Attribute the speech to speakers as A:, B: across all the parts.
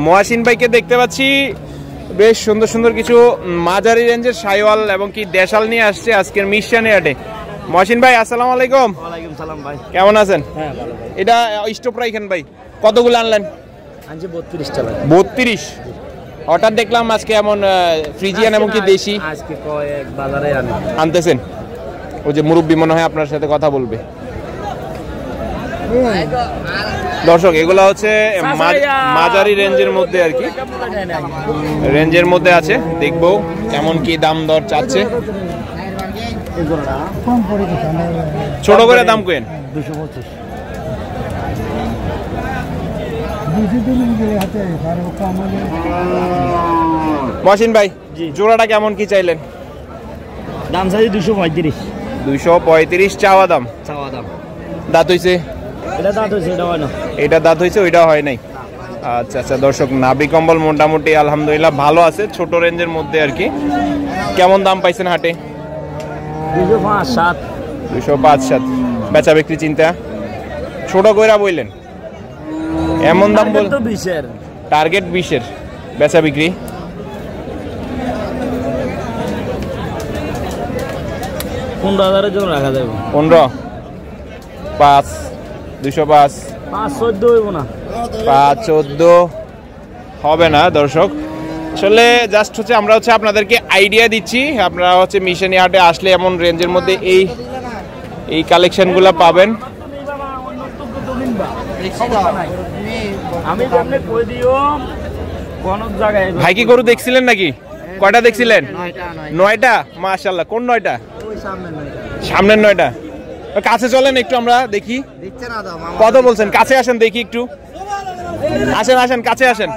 A: মহাসিন ভাইকে দেখতে পাচ্ছি বেশ সুন্দর সুন্দর কিছু মাঝারি রেঞ্জের শাইওয়াল এবং কি দেশাল নিয়ে আসছে আজকের মিশনে হাটে। মহাসিন ভাই আসসালামু আলাইকুম।
B: ওয়ালাইকুম সালাম ভাই,
A: কেমন আছেন?
B: হ্যাঁ ভালো ভাই।
A: এটা স্টপ রাখেন ভাই, কতগুলো আনলেন?
B: আনছি 32 টাকা।
A: 32? হঠাৎ দেখলাম আজকে এমন ফ্রিজিয়ান এবং কি দেশি
B: আজকে কয়েক বাজারে
A: আনতেছেন। ওই যে মুরব্বী মনে হয় আপনার সাথে কথা বলবে। দর্শক এগুলা হচ্ছে মাঝারি রেঞ্জের মধ্যে আর কি, রেঞ্জের মধ্যে আছে। দেখবো কেমন কি দাম দর চাচ্ছে। ছোট করে দাম কেন?
B: 225।
A: মহসিন ভাই জোড়াটা কেমন কি চাইলেন?
B: দাম চাই 235।
A: 235 চাওয়া দাম?
B: চাওয়া দাম।
A: দাঁত হইছে?
B: এটা দাঁত হইছে, এটা হয় না।
A: এটা দাঁত হইছে, ওইটা হয় নাই। আচ্ছা আচ্ছা দর্শক, নাভি কম্বল মোটামুটি আলহামদুলিল্লাহ ভালো আছে, ছোট রেঞ্জের মধ্যে আর কি। কেমন দাম পাইছেন হাটে?
B: 205-7।
A: 205-7 বেচা বিক্রি চিন্তা? ছোট কইরা বললেন, এমন দাম বল
B: তো 20-এর
A: টার্গেট, 20-এর বেচা বিক্রি।
B: 15,000-এর জন্য রাখা যাবে।
A: 15? 5? 205?
B: 5-14 হইব না?
A: 5-14 হবে না দর্শক। আসলে জাস্ট হচ্ছে আমরা হচ্ছে আপনাদেরকে আইডিয়া দিচ্ছি, আপনারা হচ্ছে মিশনী হাটে আসলে এমন রেঞ্জের মধ্যে এই কালেকশনগুলো পাবেন।
B: আমি সামনে কই দিও কোন জায়গায়।
A: ভাই কি গরু দেখছিলেন নাকি? কয়টা দেখছিলেন? 9টা। মাশাআল্লাহ। কোন 9টা?
B: ওই
A: সামনের 9টা। কাছে চলেন একটু আমরা দেখি। কত বলছেন? কাছে আসেন দেখি একটু। আসেন আসেন, কাছে আসেন।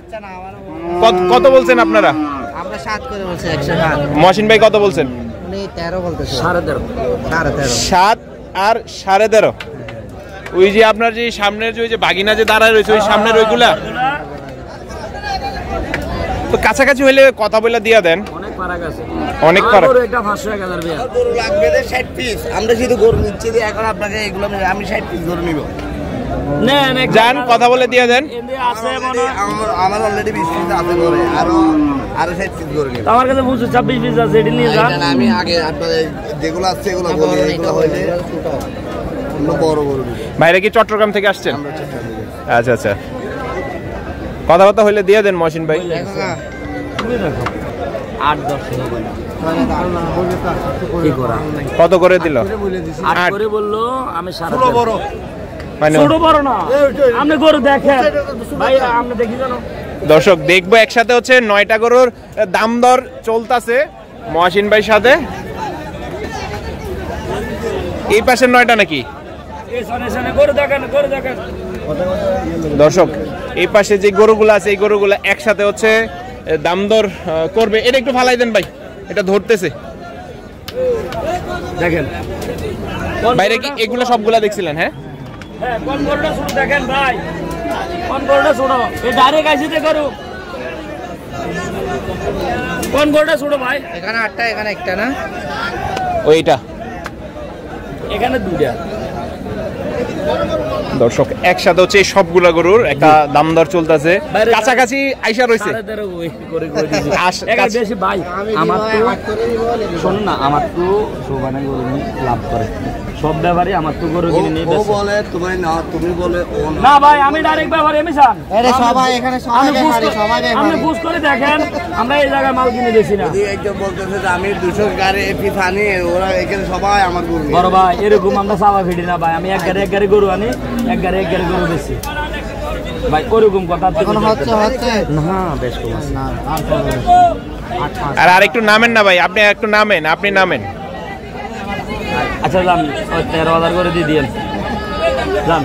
A: কত বলছেন আপনারা?
B: আমরা 7 করে বলছি। 107।
A: মহসিন ভাই কত বলছেন?
B: উনি 13 বলতেছে। 13.5।
A: 7 আর 13.5। ওই যে আপনার যে সামনের যে ওই যে বাগিনা যে দাঁড়ায় রয়েছে ওই সামনের ওইগুলা তো কাছাকাছি হইলে কথা বলে দিয়া দেন।
B: অনেক ফারাক আছে,
A: অনেক ফারাক।
B: একটা 500-1000 টাকা গরু লাগবে 60 পিস। আমরা শুধু গরু নিচ্ছি, এখন আপনাকে এগুলো আমি 60 পিস গরু নিব। না না
A: জান কথা বলে দিয়া দেন।
B: আছে মনে আমার অলরেডি 20 পিস আছে গরু, আরো 60 পিস গরু নিব। আমার কাছে 26 পিস আছে, এটি নিয়ে যান। আমি আগে আপনাদের যেগুলো আছে এগুলো গরু এগুলো হইলে বড় গরু।
A: ভাইরা কি চট্টগ্রাম থেকে আসছেন? আচ্ছা আচ্ছা, কথাবার্তা হইলে দিয়ে দেন মহসিন ভাই। কত করে দিল?
B: 8 করে বললো। আমি ছোট বড় না, আপনি গরু দেখেন ভাই, আপনি দেখি জানো।
A: দর্শক দেখবো একসাথে হচ্ছে 9টা গরুর দাম দর চলতেছে মহসিন ভাইয়ের সাথে। এই পাশের 9টা নাকি? দর্শক এই পাশে যে গরুগুলো আছে এই গরুগুলো একসাথে হচ্ছে দাম দর করবে। এটা একটু ফালাই দেন ভাই, এটা ধরতেছে।
B: দেখেন
A: বাইরে কি এগুলো সবগুলা দেখছিলেন? হ্যাঁ
B: কোন গরুটা ছোট দেখেন ভাই, কোন গরুটা ছোট? এই ডাইরেক্ট আইছিতে গরু কোন গরুটা ছোট ভাই? এখানে 8টা, এখানে একটা না?
A: ওইটা
B: এখানে 2টা।
A: দর্শক একসাথে হচ্ছে সবগুলা গরুর একটা দাম দর চলতেছে, কাছাকাছি আইসা রয়েছে।
B: বেশি ভাই আমার তো শোন না, আমার তো শোভানা গরু লাভ করে সব ব্যাপারে। আমার তো গরু কিনে নিয়ে বলে তুমি না, তুমি বলে না ভাই, আমি ডাইরেক্ট ব্যাপারে এমিশন। আরে সবাই এখানে সবাই ব্যাপারে, সবাই ব্যাপারে। আপনি বুঝ করে দেখেন, আমরা এই জায়গায় মাল কিনে দিছি না। যদি একজন বলতেছে যে আমি 200 গাড়ি এপি আনি, ওরা এখানে সবাই আমার গরু। বড় ভাই এরকম আমরা সাবা ফিডি না ভাই, আমি এক গাড়ি গরু আনি, এক গাড়ি গরু বেশি ভাই, ওরকম কথা এখন হচ্ছে না। বেশ কম আছে না।
A: আর আরেকটু নামেন না ভাই, আপনি একটু নামেন, আপনি নামেন।
B: আচ্ছা যান, 13,000 করে দিয়ে দিয়েন যান।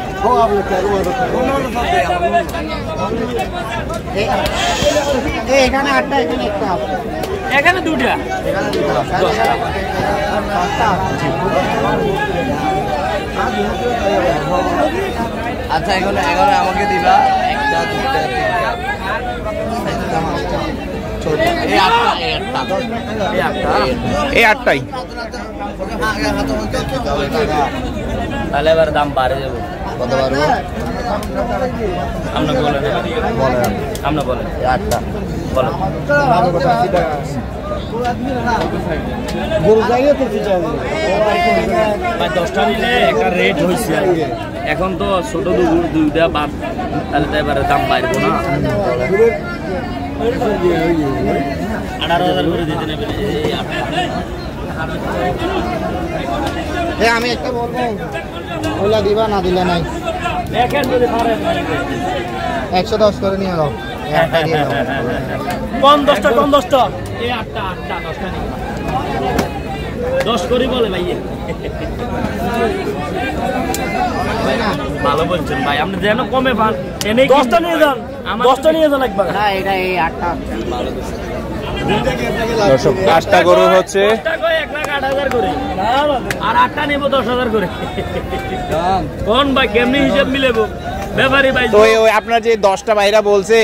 B: এখানে 8টা, এখানে একটা, এখানে 2টা, এখানে 2টা। আচ্ছা এখন আমাকে দিবা একটা, 2টা, 3টা।
A: এই 8টাই
B: তাহলে এবার দাম বাড়ে যাবো। কত বাড়বো? আপনি বলেন আপনি বলেন 8টা বলেন
C: গরু যাইয়ে তো চাই
B: ভাই 10টা নিলে একটা রেট হইছে এখন তো ছোট দুইটা বাদ তাহলে তো এবারে দাম বাড়বো না 18,000 করে দিতে নেবেন
C: আমি একটা বলবো ওলা দিবা না দিলে নাই
B: দেখেন যদি পারেন
C: 110 করে নিয়ে যাও
B: কোন 10টা এই 8টা 10টা নেই 10 করি বলে ভাই ভালো বলছেন ভাই আপনি যেন কমে পান এনে 10টা নিয়ে যান 10টা নিয়ে যান একবার
C: না এটা এই 8টা
B: ভালো বলছেন
A: দর্শক 5টা গরু হচ্ছে
B: 1,08,000 করে আর 8টা নেব 10,000 করে কোন ভাই কেমনি হিসাব মিলেবো ব্যাপারী ভাই
A: তো ওই আপনার যে 10টা বাইরা বলছে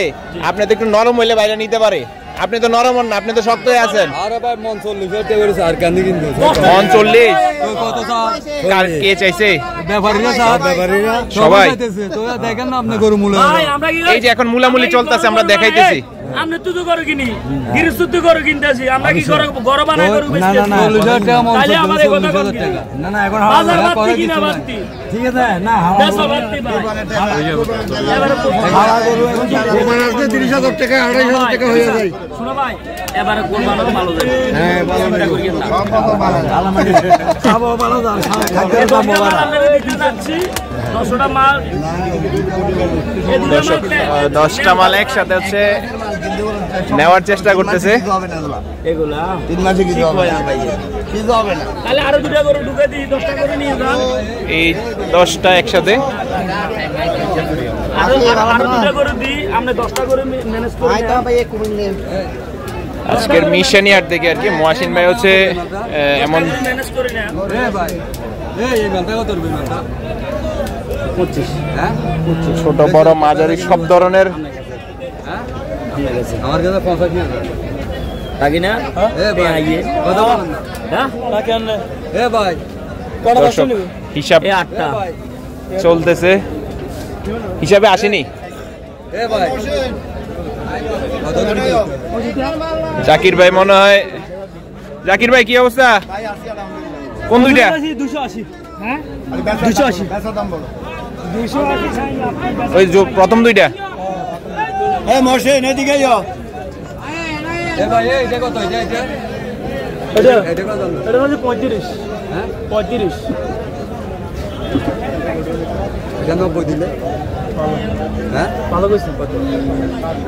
A: আপনি তো একটু নরম হইলে বাইরা নিতে পারে আপনি তো নরম না আপনি তো শক্ত হয়ে আছেন
D: আরে ভাই মন 40 টাকা করেছে আর কান্দি কিন্তু
A: মন 40
D: কত স্যার
A: কার কে চাইছে
D: ব্যাপারীরা স্যার ব্যাপারীরা
A: সবাই
D: চাইতেছে তো দেখেন না আপনি গরু মূল্য
B: ভাই আমরা কি
A: এই যে এখন মুলামুলি চলতেছে আমরা দেখাইতেছি
B: আমরা তো করো কিনি গিরস্তুতি করো কিনতেছি আমরা কি করো গরো বানা করো
D: না না না 40 টাকা মন
B: তাহলে আমার এই কথা
D: 40 টাকা না না এখন
B: বাজার বাড়তি কিনা বাড়তি
D: ঠিক আছে না
B: দেশ বাড়তি ভাই এবারে
D: হাওয়া গরু কোরবান আসলে 30,000 টাকা 28,000 টাকা হয়ে যায়
B: শুনো ভাই এবারে কোরবানও ভালো যাবে
D: হ্যাঁ ভালো
B: চিন্তা করিয়েন না
D: খাবো ভালো দাও খাইতে পাবো ভালো
B: আমরা দিতে যাচ্ছি 10টা মাল
A: দর্শক 10টা মাল একসাথে হচ্ছে নেওয়ার চেষ্টা করতেছে
B: এগুলা
D: 3 মাসে কিছু হবে না ভাই
C: কিছু হবে না
B: তাহলে আরো দুটো করে ঢুকে দিই 10টা করে নিয়ে যান
A: এই 10টা একসাথে
B: আরো দুটো করে দিই আমরা 10টা করে ম্যানেজ করে
C: আইতা ভাই কুমিল্লে
A: আজকের মিশনি হাট থেকে আর কি মহাসিন ভাই হচ্ছে এমন
B: ম্যানেজ করে না
D: এ ভাই এই মালটা কত রুপি মালটা
B: 25
D: হ্যাঁ
A: ছোট বড় মাঝারি সব ধরনের
D: হ্যাঁ আমার কাছে 85,000
B: রাখি না
D: এ ভাই
B: আইয়ে
D: কত বলেন না
B: হ্যাঁ রাখেন
D: এ ভাই
A: দর্শক হিসাব
B: এই 8টা
D: ভাই
A: চলতেছে হিসাবে আসেনি
D: এ ভাই কত রুপি
A: জাকির ভাই মনে হয় জাকির ভাই কি অবস্থা কোন দুইটা
B: 280 হ্যাঁ 280
A: ওই যে প্রথম দুইটা
D: এ মহসিন এদিকে যাও এ ভাই এটা কত এটা এটা কত
B: এটা হচ্ছে 35
D: হ্যাঁ
B: 35
D: এটা 90 দিলে হ্যাঁ
B: ভালো কইছেন কত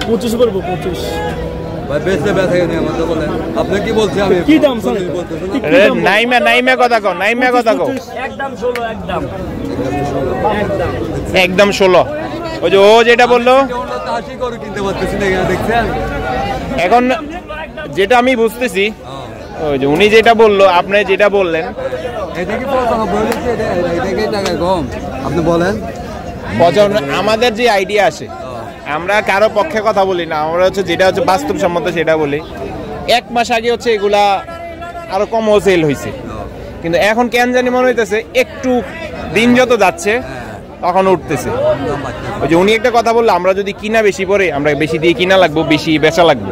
B: 25 করব 25
D: ভাই বেচতে বেচা গেছে আমাদের বলেন আপনি কি বলছেন আমি
B: কি দাম স্যার
A: নাইমা কথা কও
B: একদম 16 একদম
A: একদম 16 ওই যে ও যেটা বললো
D: হাসি করে কিনতে পারতেছি না এখানে দেখছেন
A: এখন যেটা আমি বুঝতেছি ওই যে উনি যেটা বললো আপনি যেটা বললেন
D: এটা কি 95 হচ্ছে এটা কি টাকা কম আপনি বলেন
A: আমাদের যে আইডিয়া আছে আমরা কারো পক্ষে কথা বলি না আমরা হচ্ছে যেটা হচ্ছে বাস্তবসম্মত সেটা বলি 1 মাস আগে হচ্ছে এগুলা আরো কম সেল হয়েছে কিন্তু এখন কেন জানি মনে হইতেছে একটু দিন যত যাচ্ছে তখন উঠতেছে ওই যে উনি একটা কথা বললো আমরা যদি কিনা বেশি পরে আমরা বেশি দিয়ে কিনা লাগবো বেশি বেচা লাগবে